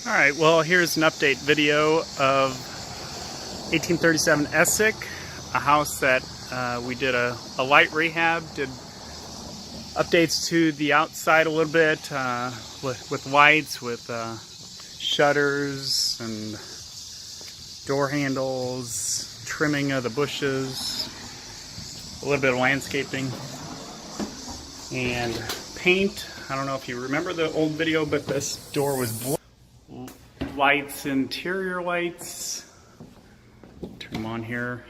Alright, well here's an update video of 1837 Esic, a house that we did a light rehab, did updates to the outside a little bit with lights, with shutters and door handles, trimming of the bushes, a little bit of landscaping, and paint. I don't know if you remember the old video, but this door was blue. Lights, interior lights, turn them on here.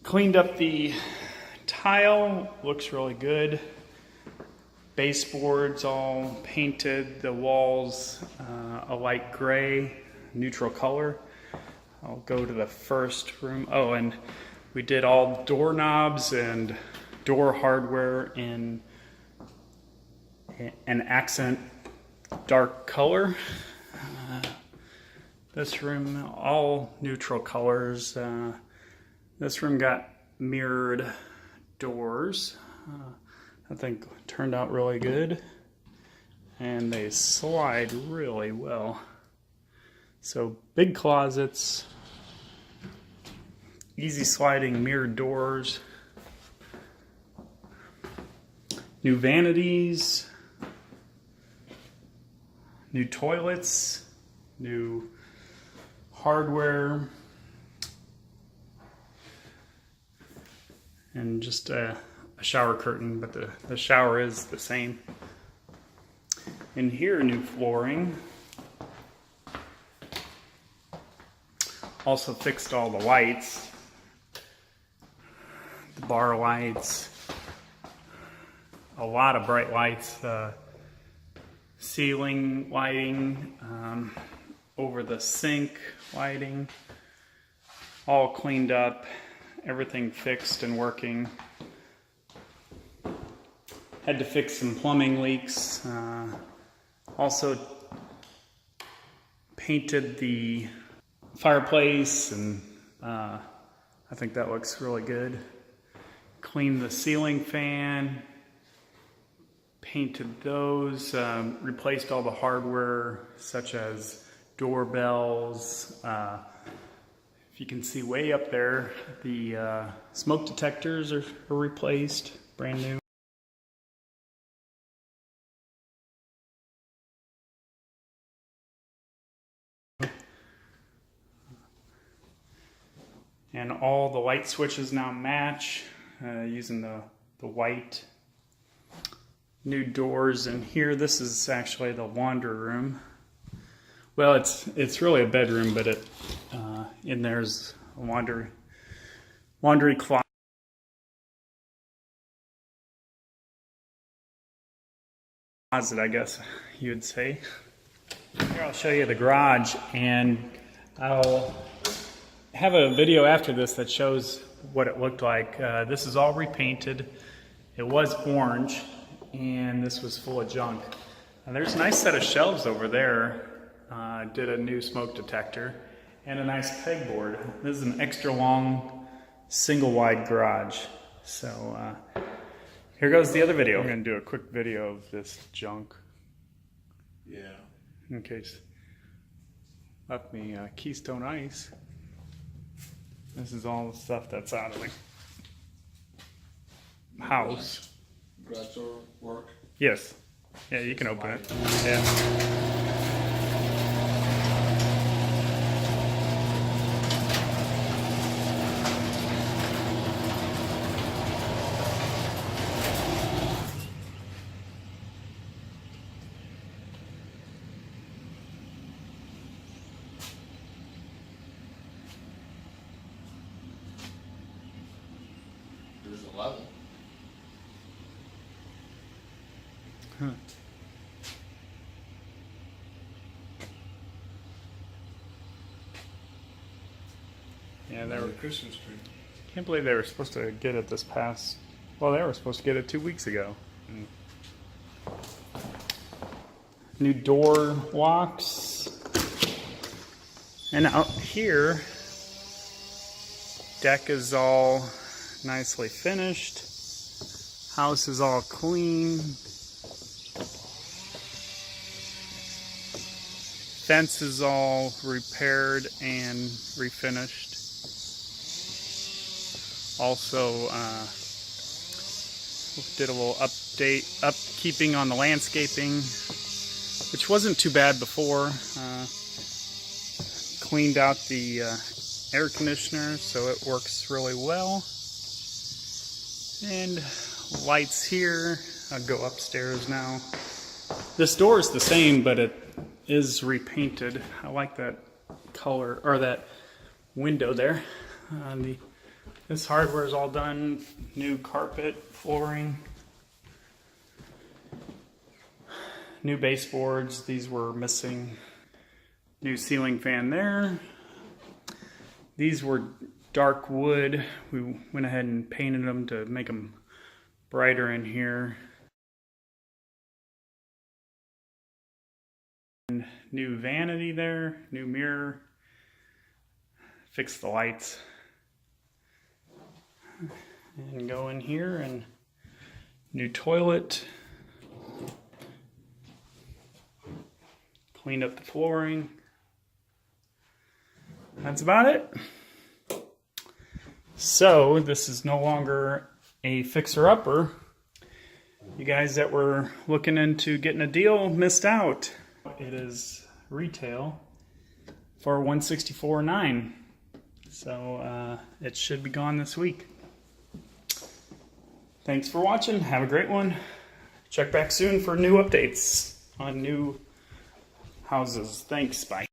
Cleaned up the tile, looks really good. Baseboards all painted, the walls a light gray, neutral color. I'll go to the first room. Oh, and we did all doorknobs and door hardware in an accent dark color. This room, all neutral colors. This room got mirrored doors. I think turned out really good, and they slide really well. So big closets, easy sliding mirrored doors, new vanities, new toilets, new hardware, and just a shower curtain, but the shower is the same. In here, new flooring. Also fixed all the lights, the bar lights, a lot of bright lights, ceiling lighting, over the sink lighting, all cleaned up, everything fixed and working. Had to fix some plumbing leaks. Also painted the fireplace, and I think that looks really good. Cleaned the ceiling fan, painted those, replaced all the hardware such as doorbells. If you can see way up there, the smoke detectors are replaced, brand new. And all the light switches now match, using the white. New doors in here. This is actually the laundry room. Well, it's really a bedroom, but in there's a laundry closet, I guess you would say. Here I'll show you the garage, and I'll have a video after this that shows what it looked like. This is all repainted. It was orange, and this was full of junk. And there's a nice set of shelves over there. Did a new smoke detector and a nice pegboard. This is an extra long single wide garage. So here goes the other video. I'm gonna do a quick video of this junk. Yeah. In case left me Keystone Ice. This is all the stuff that's out of the house. Garage door work? Yes. Yeah, you can open it. Yeah. There's a level. Huh. Yeah, they were. Christmas tree. Can't believe they were supposed to get it this past. Well, they were supposed to get it 2 weeks ago. New door locks, and out here, deck is all nicely finished. House is all clean. Fence is all repaired and refinished. Also, did a little upkeeping on the landscaping, which wasn't too bad before. Cleaned out the air conditioner so it works really well. And lights here. I'll go upstairs now. This door is the same, but it is repainted. I like that color, or that window there. This hardware is all done. New carpet, flooring, new baseboards. These were missing. New ceiling fan there. These were dark wood. We went ahead and painted them to make them brighter in here. And new vanity there, new mirror. Fix the lights. And go in here, and new toilet. Cleaned up the flooring. That's about it. So this is no longer a fixer-upper. You guys that were looking into getting a deal missed out. It is retail for $164.9. So it should be gone this week. Thanks for watching. Have a great one. Check back soon for new updates on new houses. Thanks. Bye.